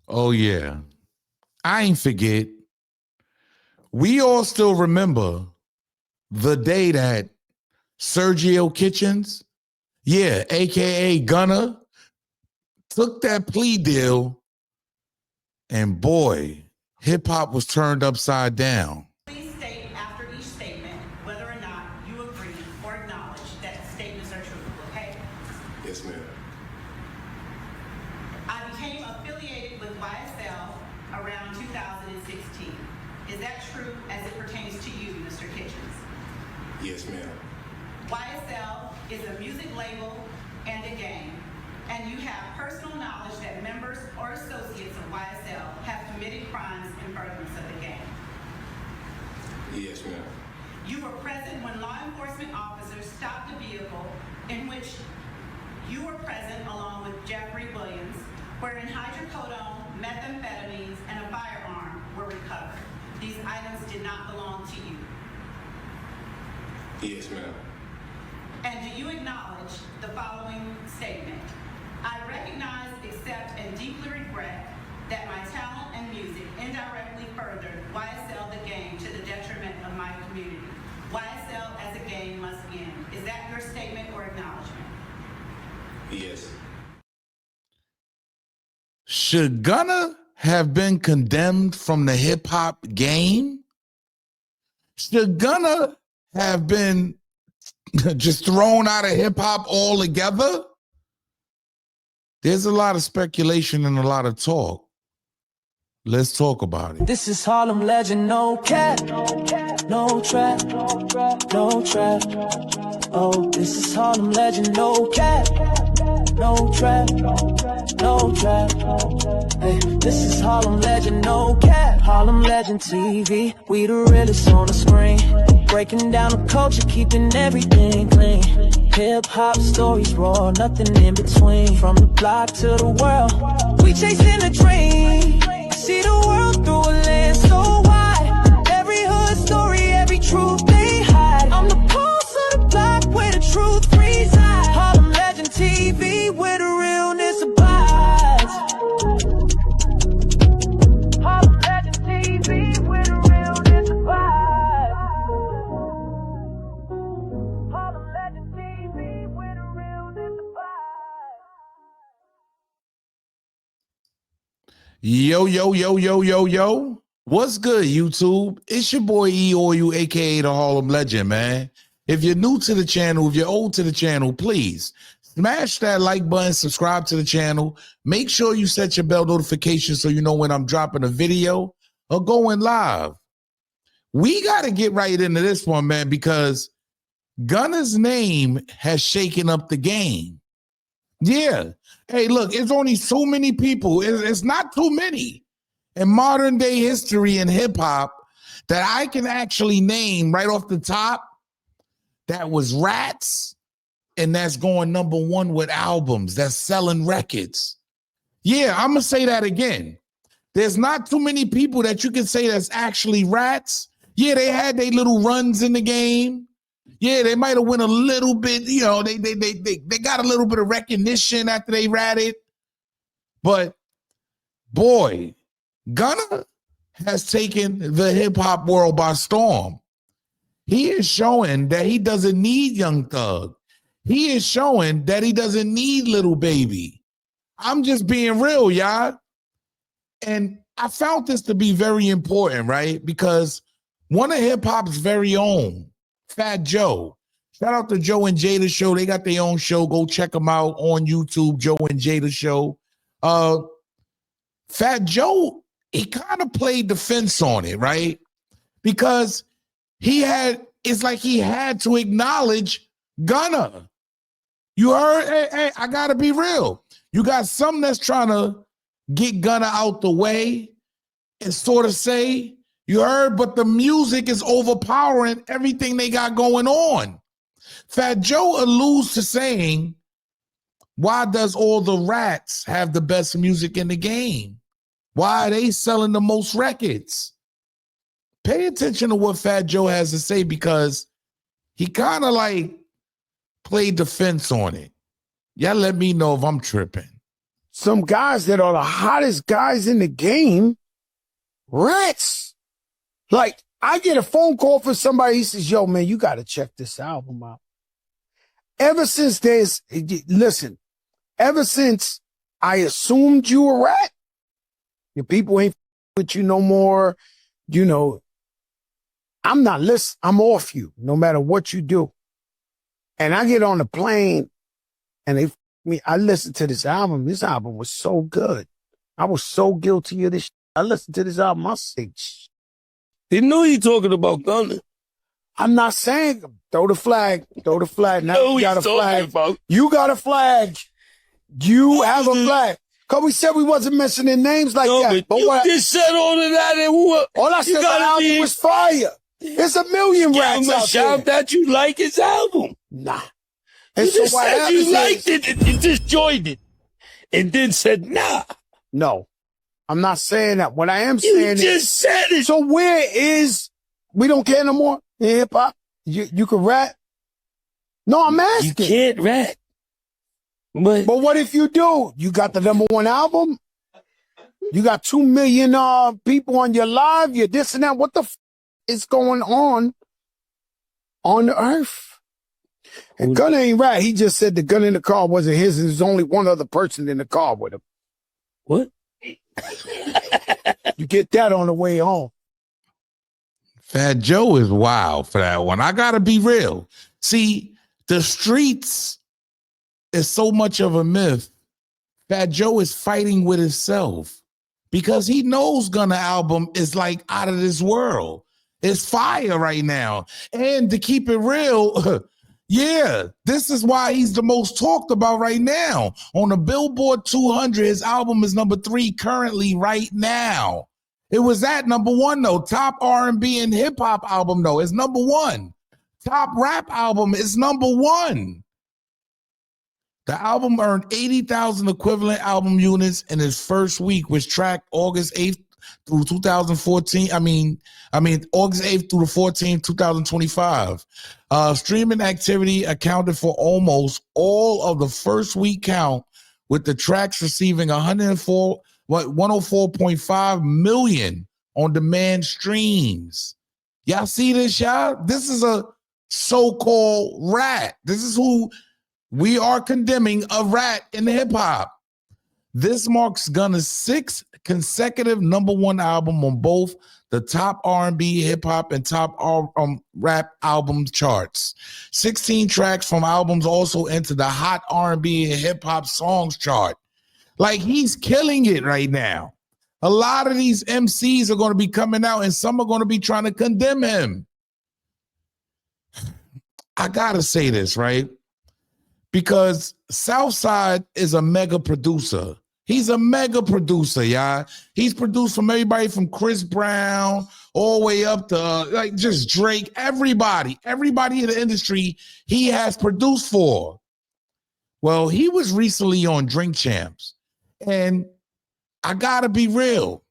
Oh, yeah. I ain't forget. We all still remember the day that Sergio Kitchens, yeah, a.k.a. Gunna, took that plea deal, and boy, hip-hop was turned upside down. Please state after each statement whether or not you agree or acknowledge that statements are true, okay? Yes, ma'am. I became affiliated with YSL around 2016. Is that true as it pertains to you, Mr. Kitchens? Yes, ma'am. YSL is a music label and a gang, and you have personal knowledge that members or associates of YSL have committed crimes in furtherance of the gang. Yes, ma'am. You were present when law enforcement officers stopped a vehicle in which you were present along with Jeffrey Williams, wherein hydrocodone, methamphetamines, and a firearm were recovered. These items did not belong to you. Yes, ma'am. And do you acknowledge the following statement? I recognize, accept, and deeply regret that my talent and music indirectly furthered YSL the gang to the detriment of my community. YSL as a gang must end. Is that your statement or acknowledgement? Yes. Should Gunna have been condemned from the hip-hop game? Should Gunna have been just thrown out of hip-hop altogether? There's a lot of speculation and a lot of talk. Let's talk about it. This is Harlem legend, no cap, no trap, no trap. Oh, this is Harlem legend, no cap, no trap, no trap. Hey, this is Harlem legend, no cap. Harlem legend TV, we the realest on the screen. Breaking down the culture, keeping everything clean. Hip hop stories raw, nothing in between. From the block to the world, we chasing a dream. See the world through a lens so wide. Every hood story, every truth they hide. I'm the pulse of the block where the truth resides. Harlem legend TV where the realness abides. Harlem legend TV where the realness abides. Harlem legend TV where the realness abides. Yo, yo, yo, yo, yo, yo. What's good, YouTube? It's your boy E Oil, aka the Harlem Legend, man. If you're new to the channel, if you're old to the channel, please smash that like button, subscribe to the channel. Make sure you set your bell notification so you know when I'm dropping a video or going live. We got to get right into this one, man, because Gunna's name has shaken up the game. Yeah. Hey, look, it's only so many people. It's not too many in modern day history in hip hop that I can actually name right off the top that was rats and that's going #1 with albums, that's selling records. Yeah, I'm going to say that again. There's not too many people that you can say that's actually rats. Yeah, they had their little runs in the game. Yeah, they might have went a little bit, you know, they got a little bit of recognition after they ratted. But boy, Gunna has taken the hip hop world by storm. He is showing that he doesn't need Young Thug. He is showing that he doesn't need Little Baby. I'm just being real, y'all. And I found this to be very important, right? Because one of hip hop's very own, fatjoe. Shout out to Joe and Jada show. They got their own show. Go check them out on YouTube, Joe and Jada show. fatjoe, he kind of played the fence on it, right? Because it's like he had to acknowledge Gunna. You heard? Hey, I gotta be real. You got some that's trying to get Gunna out the way and sort of say, you heard, but the music is overpowering everything they got going on. fatjoe alludes to saying, why does all the rats have the best music in the game? Why are they selling the most records? Pay attention to what fatjoe has to say because he kind of like played the fence on it. Y'all let me know if I'm tripping. some guys that are the hottest guys in the game, rats. Like, I get a phone call from somebody, he says, yo, man, you got to check this album out. Ever since ever since I assumed you a rat, your people ain't with you no more, you know, I'm not listening. I'm off you, no matter what you do. And I get on the plane, and I listened to this album. This album was so good. I was so guilty of this. I listened to this album. I said, Didn't know you talking about Gunna. I'm not saying throw the flag. Now you got a flag. About. You got a flag. You have a flag. Cause we said we wasn't mentioning names like that. But you just said all of that and what? All I said the album was fire. There's a million rats out shout there. that you like his album. Nah. You And just so what said happens you liked is, it and you just joined it. And then said, nah. no, I'm not saying that. What I am You saying just said it. so where is, we don't care no more in hip hop? You can rap? No, I'm You asking. can't rap. But What if you do? You got the #1 album? You got 2 million people on your live? You're this and that. What the is going on the earth? And Gunna ain't right. He just said the gun in the car wasn't his. There's only one other person in the car with him. what? You get that on the way home. Fat Joe is wild for that one. I gotta be real. See, the streets is so much of a myth. Fat Joe is fighting with himself because he knows Gunna album is like out of this world. It's fire right now. And to keep it real, yeah, this is why he's the most talked about right now. On the Billboard 200, his album is #3 currently right now. It was at #1 though. Top R&B and hip hop album though is #1. Top rap album is #1. The album earned 80,000 equivalent album units in its first week, which tracked August 8th through 2014. August 8th through the 14th, 2025. Streaming activity accounted for almost all of the first week count, with the tracks receiving 104.5 million on demand streams. Y'all see this, y'all? This is a so-called rat. This is who we are condemning, a rat in hip hop. This marks Gunna's 6th consecutive #1 album on both the top R&B, hip hop, and top rap album charts. 16 tracks from albums also entered the hot R&B and hip hop songs chart. Like, he's killing it right now. A lot of these MCs are going to be coming out, and some are going to be trying to condemn him. I gotta say this, right? Because Southside is a mega producer. He's a mega producer, y'all. He's produced from everybody from Chris Brown all the way up to like just Drake. Everybody in the industry he has produced for. Well, he was recently on Drink Champs, and I gotta be real.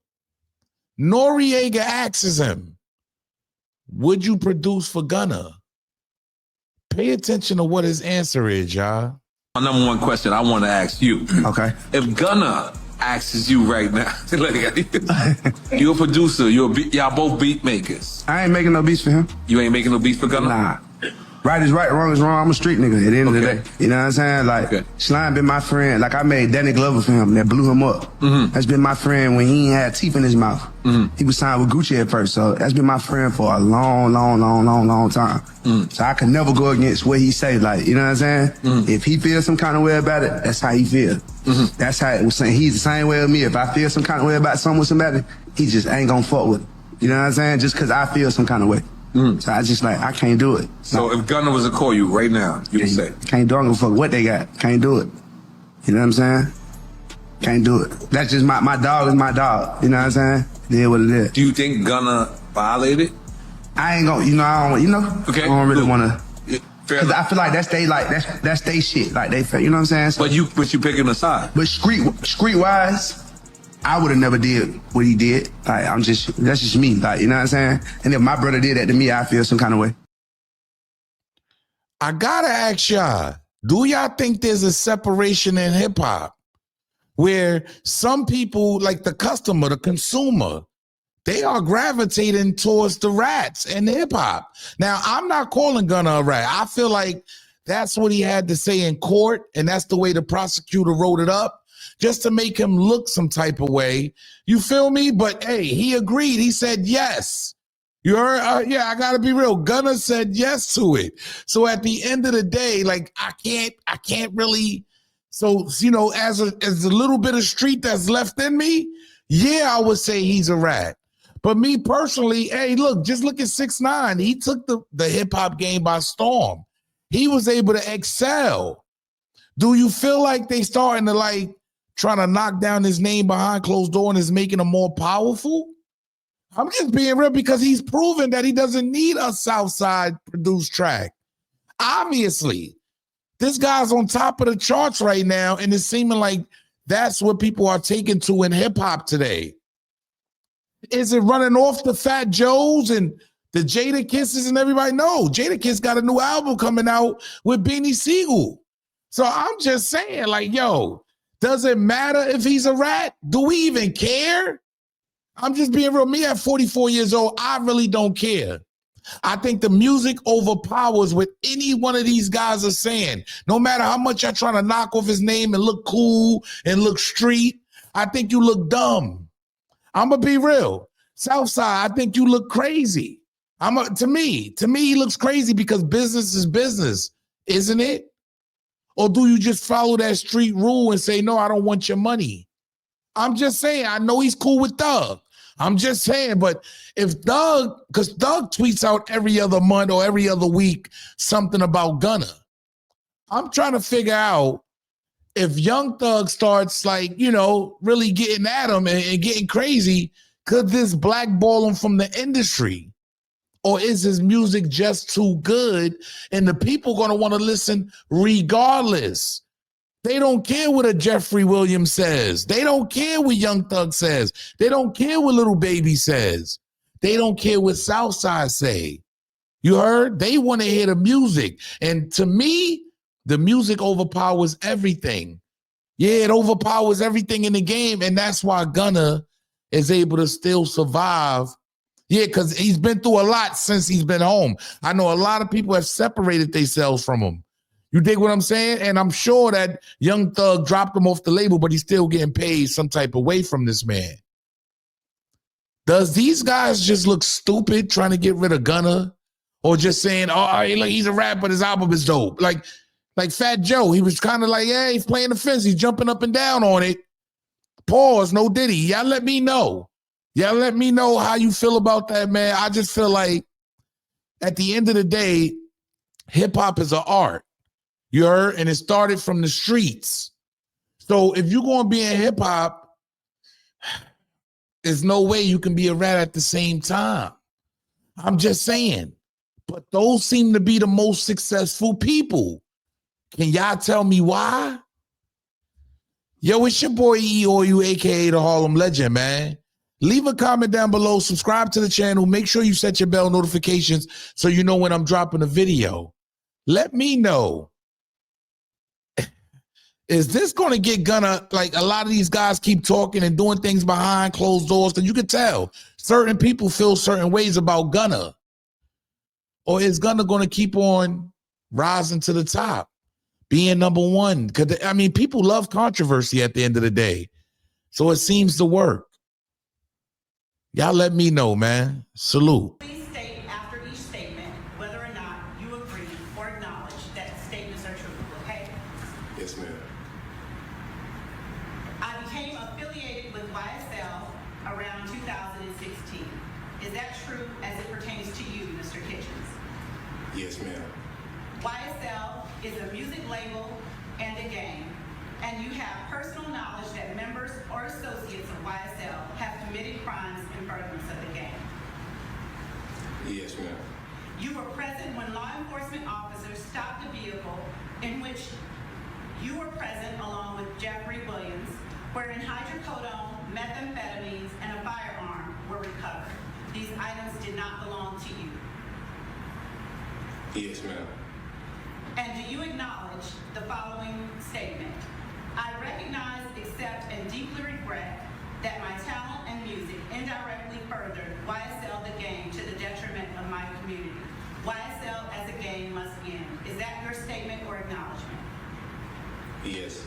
Noriega asks him, would you produce for Gunna? Pay attention to what his answer is, y'all. My #1 question I want to ask you. Okay. If Gunna asks you right now, you're a producer, y'all both beat makers. I ain't making no beats for him. You ain't making no beats for Gunna? Nah. Right is right, wrong is wrong. I'm a street nigga at the end of the Okay. day. You know what I'm saying? Like, Okay. Slime been my friend. Like, I made Danny Glover for him. That blew him up. Mm-hmm. That's been my friend when he ain't had teeth in his mouth. Mm-hmm. He was signed with Gucci at first. So that's been my friend for a long time. Mm-hmm. So I could never go against what he say. Like, you know what I'm saying? Mm-hmm. If he feels some kind of way about it, that's how he feel. Mm-hmm. That's how it was saying. He's the same way with me. If I feel some kind of way about something with somebody, he just ain't gonna fuck with it. You know what I'm saying? Just cause I feel some kind of way. So I just like, I can't do it. So if Gunna was to call you right now, you would say? Can't do it. I don't give a fuck what they got. Can't do it. You know what I'm saying? Can't do it. That's just my dog is my dog. You know what I'm saying? It is what it is. Do you think Gunna violated? I ain't gonna, I don't, Okay. I don't really wanna. Fair Cause I enough. feel like that's they shit. Like they, you know what I'm saying? So, But you picking a side. but street wise, I would have never did what he did. Like that's just me. Like, you know what I'm saying? And if my brother did that to me, I feel some kind of way. I gotta ask y'all, do y'all think there's a separation in hip hop? where some people, like the customer, the consumer, they are gravitating towards the rats and hip hop. Now, I'm not calling Gunna a rat. I feel like that's what he had to say in court, and that's the way the prosecutor wrote it up, just to make him look some type of way. You feel me? But hey, he agreed. He said yes. You heard? Yeah, I gotta be real. Gunna said yes to it. So at the end of the day, like I can't really. So you know, as a little bit of street that's left in me, yeah, I would say he's a rat. But me personally, hey, look, just look at 6ix9ine. He took the hip hop game by storm. He was able to excel. Do you feel like they starting to like trying to knock down his name behind closed door and is making him more powerful? I'm just being real because he's proven that he doesn't need a Southside produced track. Obviously, this guy's on top of the charts right now, and it's seeming like that's what people are taking to in hip hop today. Is it running off the fatjoes and the Jada Kisses and everybody? No, Jada Kiss got a new album coming out with Beanie Siegel. So I'm just saying, like, yo, does it matter if he's a rat? Do we even care? I'm just being real. Me at 44 years old, I really don't care. I think the music overpowers what any one of these guys are saying. No matter how much you're trying to knock off his name and look cool and look street, I think you look dumb. I'm going to be real. Southside, I think you look crazy. To me, he looks crazy because business is business, isn't it? Or do you just follow that street rule and say, no, I don't want your money? I'm just saying, I know he's cool with Thug. I'm just saying, but if Thug, because Thug tweets out every other month or every other week something about Gunna. I'm trying to figure out if Young Thug starts like, you know, really getting at him and getting crazy, could this blackball him from the industry? Or is his music just too good and the people going to want to listen regardless? They don't care what a Jeffrey Williams says. They don't care what Young Thug says. They don't care what Little Baby says. They don't care what Southside say. You heard? They want to hear the music. And to me, the music overpowers everything. Yeah, it overpowers everything in the game. And that's why Gunna is able to still survive. Yeah, because he's been through a lot since he's been home. I know a lot of people have separated themselves from him. You dig what I'm saying? And I'm sure that Young Thug dropped him off the label, but he's still getting paid some type of way from this man. Does these guys just look stupid trying to get rid of Gunna? Or just saying, oh, he's a rap, but his album is dope. Like Fat Joe, he was kind of like, yeah, he's playing the fence. He's jumping up and down on it. Pause, no Diddy. Y'all let me know. Y'all let me know how you feel about that, man. I just feel like at the end of the day, hip-hop is an art. You heard? And it started from the streets. So if you're going to be in hip-hop, there's no way you can be a rat at the same time. I'm just saying. But those seem to be the most successful people. Can y'all tell me why? Yo, it's your boy E-O-U, a.k.a. the Harlem Legend, man. Leave a comment down below. Subscribe to the channel. Make sure you set your bell notifications so you know when I'm dropping a video. Let me know. Is this going to get Gunna, like a lot of these guys keep talking and doing things behind closed doors, and you can tell certain people feel certain ways about Gunna. Or is Gunna going to keep on rising to the top, being number one? Because, I mean, people love controversy at the end of the day. So it seems to work. Y'all let me know, man. Salute. Please state after each statement whether or not you agree or acknowledge that statements are true, okay? Yes, ma'am. I became affiliated with YSL around 2016. Is that true as it pertains to you, Mr. Kitchens? Yes, ma'am. YSL is a music label and a gang, and you have personal knowledge that members or associates of YSL have committed crimes in furtherance of the gang. Yes, ma'am. You were present when law enforcement officers stopped a vehicle in which you were present along with Jeffrey Williams, wherein hydrocodone, methamphetamines, and a firearm were recovered. These items did not belong to you. Yes, ma'am. And do you acknowledge the following statement? I recognize, accept, and deeply regret that my talent and music indirectly furthered YSL the game to the detriment of my community. YSL as a game must end. Is that your statement or acknowledgement? Yes.